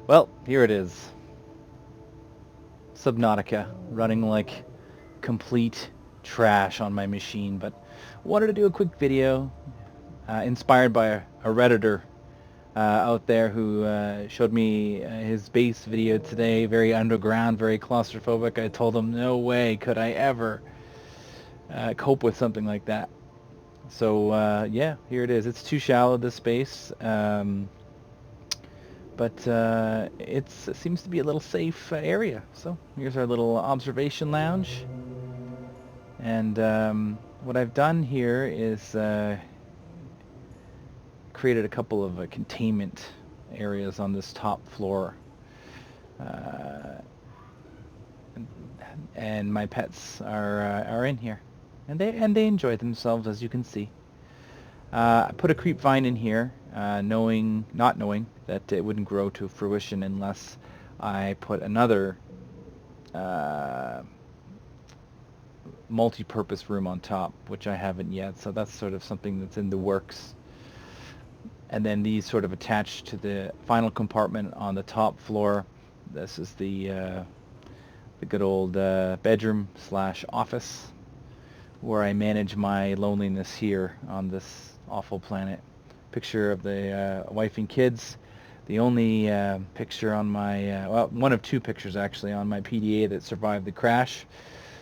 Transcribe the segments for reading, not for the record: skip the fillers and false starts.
Well, here it is. Subnautica, running like complete trash on my machine, but wanted to do a quick video inspired by a Redditor out there who showed me his base video today, very underground, very claustrophobic. I told him no way could I ever cope with something like that. So yeah, here it is. It's too shallow, this space. But it seems to be a little safe area. So here's our little observation lounge. And what I've done here is created a couple of containment areas on this top floor. Uh, and my pets are in here. And they enjoy themselves, as you can see. I put a creep vine in here, not knowing that it wouldn't grow to fruition unless I put another multi-purpose room on top, which I haven't yet. So that's sort of something that's in the works. And then these sort of attached to the final compartment on the top floor. This is the good old bedroom slash office where I manage my loneliness here on this awful planet. Picture of the wife and kids. The only picture on my, well, one of two pictures actually on my PDA that survived the crash.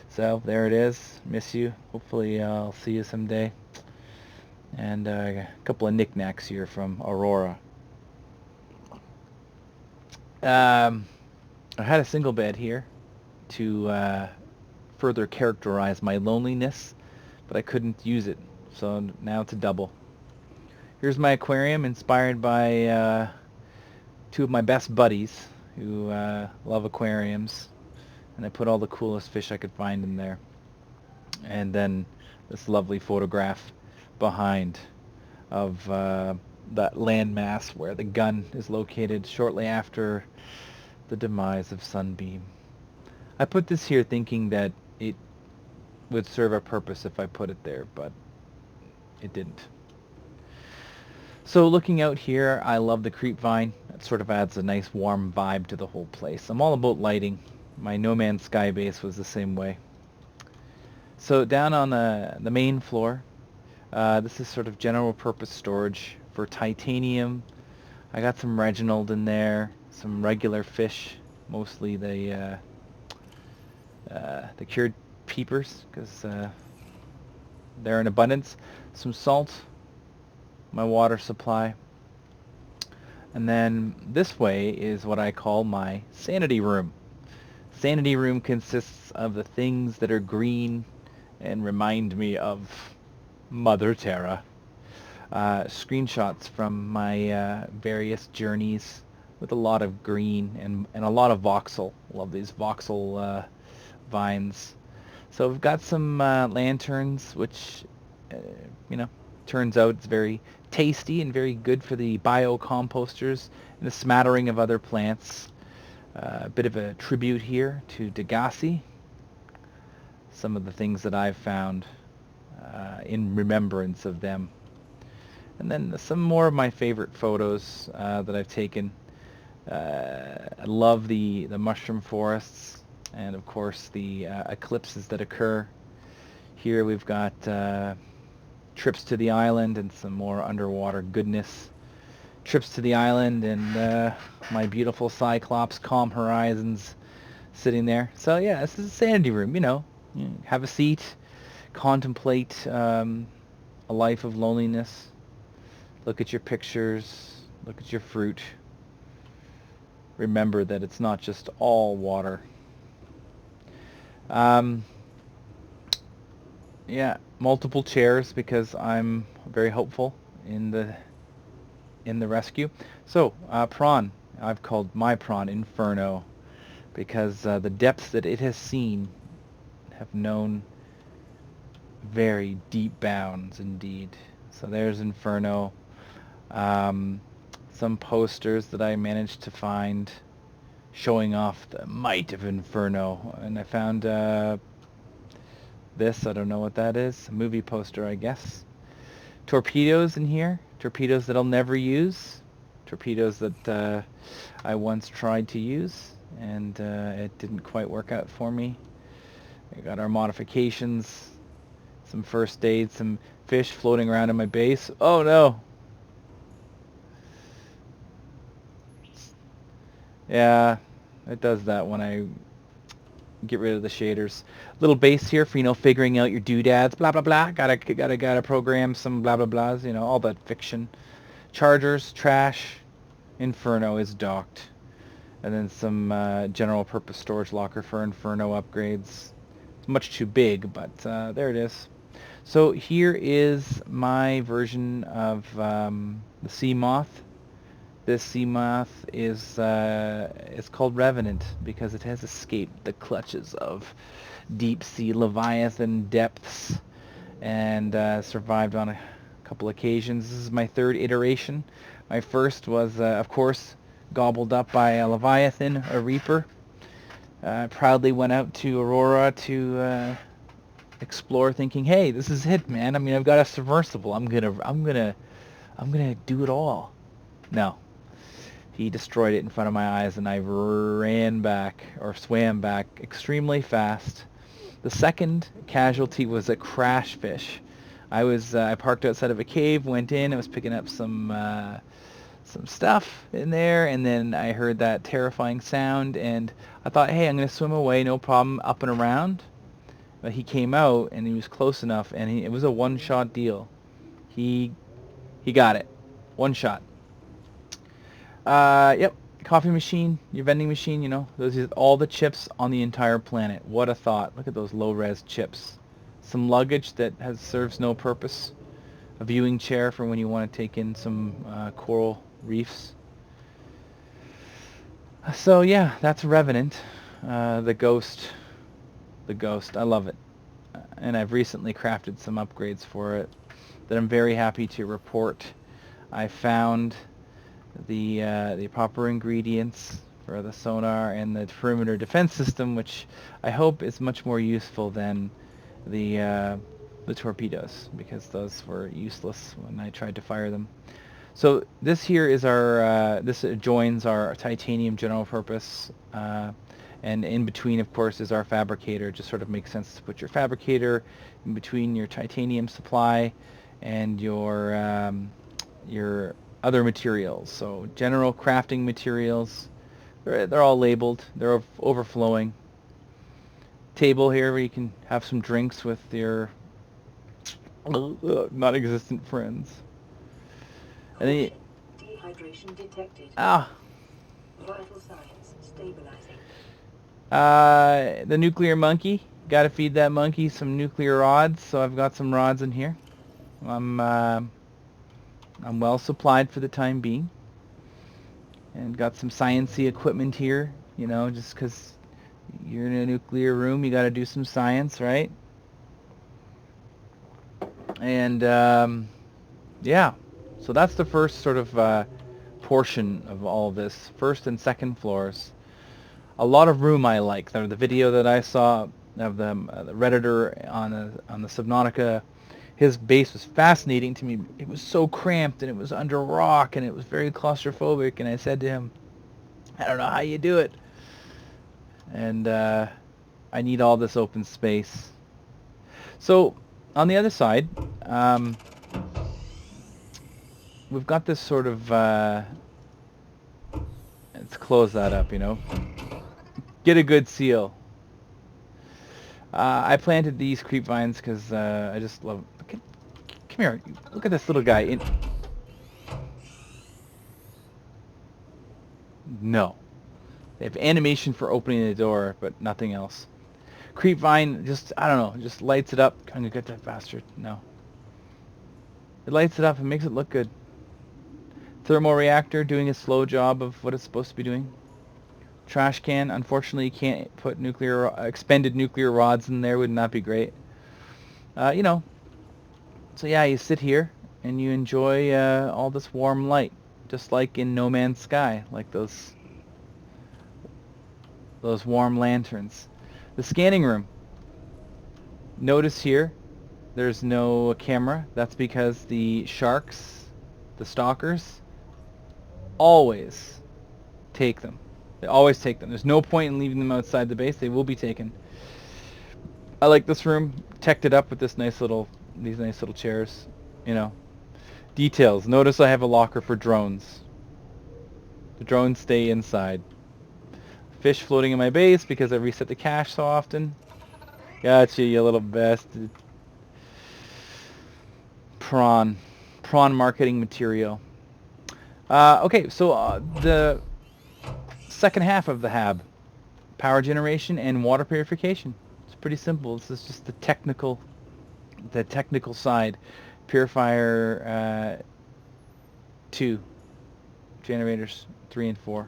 So there it is. Miss you. Hopefully I'll see you someday. And a couple of knickknacks here from Aurora. I had a single bed here to further characterize my loneliness, but I couldn't use it, so now it's a double. Here's my aquarium, inspired by two of my best buddies who love aquariums, and I put all the coolest fish I could find in there. And then this lovely photograph behind of that landmass where the gun is located shortly after the demise of Sunbeam. I put this here thinking that it would serve a purpose if I put it there, but it didn't. So looking out here, I love the creep vine. It sort of adds a nice warm vibe to the whole place. I'm all about lighting. My No Man's Sky base was the same way. So down on the main floor, this is sort of general purpose storage for titanium. I got some Reginald in there, some regular fish, mostly the cured peepers, because they're in abundance. Some salt, my water supply. And then this way is what I call my sanity room. Sanity room consists of the things that are green and remind me of Mother Terra. Screenshots from my various journeys with a lot of green and a lot of voxel. Love these voxel vines. So we've got some lanterns, which, turns out it's very tasty and very good for the biocomposters, and a smattering of other plants. A bit of a tribute here to Degassi. Some of the things that I've found in remembrance of them. And then some more of my favorite photos that I've taken. I love the mushroom forests, and of course the eclipses that occur. Here we've got trips to the island and some more underwater goodness. Trips to the island and my beautiful Cyclops Calm Horizons sitting there. So yeah, this is a sanity room, You have a seat, contemplate a life of loneliness. Look at your pictures, look at your fruit. Remember that it's not just all water. Yeah, multiple chairs because I'm very hopeful in the rescue. So, prawn. I've called my prawn Inferno because the depths that it has seen have known very deep bounds indeed. So there's Inferno. Some posters that I managed to find showing off the might of Inferno. And I found this, I don't know what that is. A movie poster, I guess. Torpedoes in here. Torpedoes that I'll never use. torpedoes that I once tried to use, and it didn't quite work out for me. We got our modifications, some first aid, some fish floating around in my base. Oh no! Yeah, it does that when I get rid of the shaders. Little base here for, figuring out your doodads, blah blah blah. Gotta program some blah blah blahs, all that fiction. Chargers, trash. Inferno is docked. And then some general purpose storage locker for Inferno upgrades. It's much too big, but there it is. So here is my version of the Sea Moth. This sea moth is it's called Revenant because it has escaped the clutches of deep sea leviathan depths and survived on a couple occasions. This is my third iteration. My first was, of course, gobbled up by a leviathan, a reaper. Proudly went out to Aurora to explore, thinking, "Hey, this is it, man. I mean, I've got a submersible. I'm gonna do it all." No. He destroyed it in front of my eyes, and I ran back, or swam back, extremely fast. The second casualty was a crash fish. I parked outside of a cave, went in, I was picking up some stuff in there, and then I heard that terrifying sound, and I thought, hey, I'm going to swim away, no problem, up and around. But he came out, and he was close enough, and it was a one-shot deal. He got it. One shot. Yep, coffee machine, your vending machine, those are all the chips on the entire planet. What a thought. Look at those low-res chips. Some luggage that serves no purpose. A viewing chair for when you want to take in some coral reefs. So yeah, that's Revenant. The Ghost. I love it. And I've recently crafted some upgrades for it that I'm very happy to report. I found the proper ingredients for the sonar and the perimeter defense system, which I hope is much more useful than the torpedoes, because those were useless when I tried to fire them. So this here is our this joins our titanium general purpose, and in between, of course, is our fabricator. Just sort of makes sense to put your fabricator in between your titanium supply and your other materials. So general crafting materials, they're all labeled, they're overflowing. Table here where you can have some drinks with your non-existent friends. And then dehydration detected. Vital signs stabilizing. The nuclear monkey, gotta feed that monkey some nuclear rods, so I've got some rods in here. I'm well supplied for the time being, and got some science-y equipment here, just because you're in a nuclear room, you got to do some science, right? And yeah, so that's the first sort of portion of all of this, first and second floors. A lot of room I like. The video that I saw of the Redditor on the Subnautica, his base was fascinating to me. It was so cramped, and it was under rock, and it was very claustrophobic, and I said to him, I don't know how you do it. And I need all this open space. So on the other side, we've got this sort of, let's close that up, Get a good seal. I planted these creep vines because I just love... Come here. Look at this little guy. No. They have animation for opening the door, but nothing else. Creep vine just, I don't know, just lights it up. I'm going to get that bastard. No. It lights it up and makes it look good. Thermoreactor doing a slow job of what it's supposed to be doing. Trash can. Unfortunately, you can't put expended nuclear rods in there. Would not be great. So yeah, you sit here and you enjoy all this warm light, just like in No Man's Sky, like those warm lanterns. The scanning room. Notice here, there's no camera. That's because the sharks, the stalkers, always take them. They always take them. There's no point in leaving them outside the base. They will be taken. I like this room. Teched it up with these nice little chairs. You know, details. Notice I have a locker for drones. The drones stay inside. Fish floating in my base because I reset the cache so often. Gotcha, you little bastard. Prawn marketing material. Okay, so the second half of the HAB, power generation and water purification. It's pretty simple. This is just the technical side. Purifier 2, generators 3 and 4.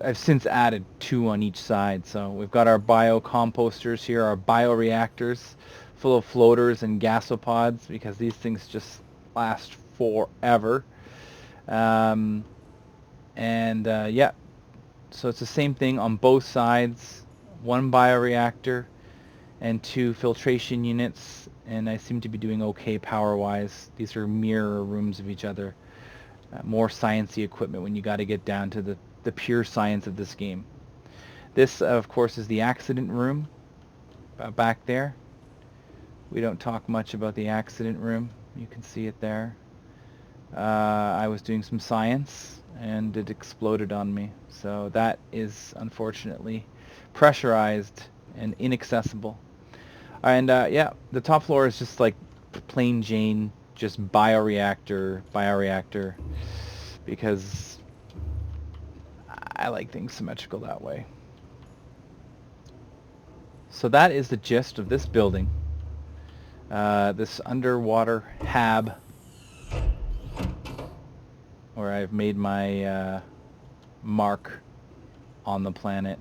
I've since added 2 on each side. So we've got our biocomposters here, our bioreactors full of floaters and gasopods, because these things just last forever. Yeah, so it's the same thing on both sides. 1 bioreactor and 2 filtration units, and I seem to be doing okay power-wise. These are mirror rooms of each other. More sciencey equipment when you got to get down to the pure science of this game. This, of course, is the accident room back there. We don't talk much about the accident room. You can see it there. I was doing some science and it exploded on me. So that is unfortunately pressurized and inaccessible. And yeah, the top floor is just like plain Jane, just bioreactor, because I like things symmetrical that way. So that is the gist of this building. This underwater HAB, where I've made my mark on the planet.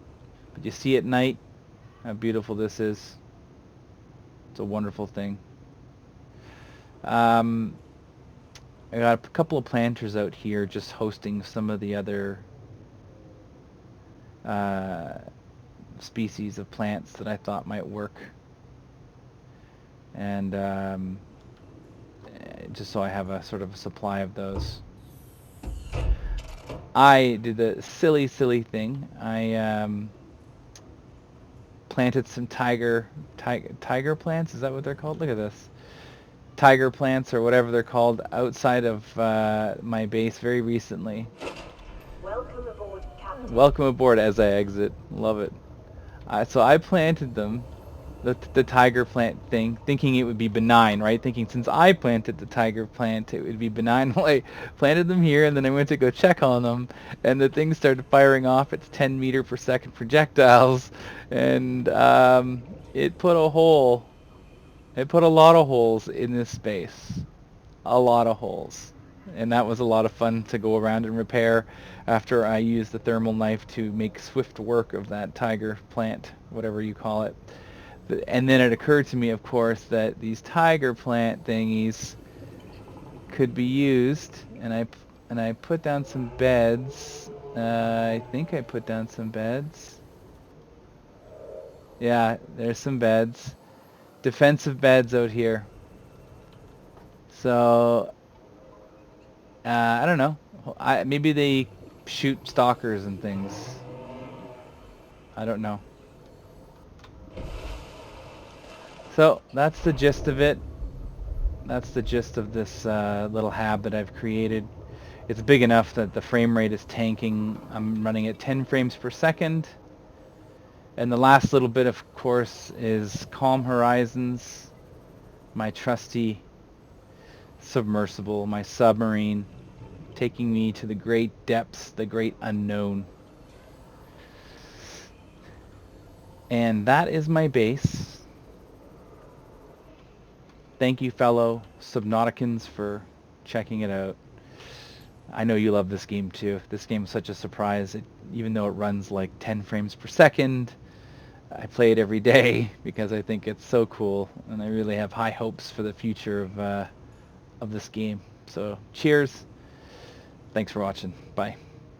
But you see at night how beautiful this is. It's a wonderful thing. I got a couple of planters out here just hosting some of the other species of plants that I thought might work. And just so I have a sort of a supply of those. I did the silly thing. I planted some tiger plants. Is that what they're called? Look at this. Tiger plants, or whatever they're called, outside of my base very recently. Welcome aboard, Captain. Welcome aboard as I exit. Love it. So I planted them, the tiger plant thing, thinking it would be benign, right? Thinking since I planted the tiger plant, it would be benign. Well, I planted them here, and then I went to go check on them, and the thing started firing off its 10 meter per second projectiles, and it put a hole. It put a lot of holes in this space. A lot of holes. And that was a lot of fun to go around and repair after I used the thermal knife to make swift work of that tiger plant, whatever you call it. And then it occurred to me, of course, that these tiger plant thingies could be used, and I put down some beds. I think I put down some beds. Yeah, there's some beds. Defensive beds out here. So I don't know. Maybe they shoot stalkers and things. I don't know. So that's the gist of it. That's the gist of this little HAB that I've created. It's big enough that the frame rate is tanking. I'm running at 10 frames per second. And the last little bit, of course, is Calm Horizons, my trusty submersible, my submarine, taking me to the great depths, the great unknown. And that is my base. Thank you, fellow Subnauticans, for checking it out. I know you love this game too. This game is such a surprise. Even though it runs like 10 frames per second, I play it every day because I think it's so cool, and I really have high hopes for the future of this game. So cheers. Thanks for watching. Bye.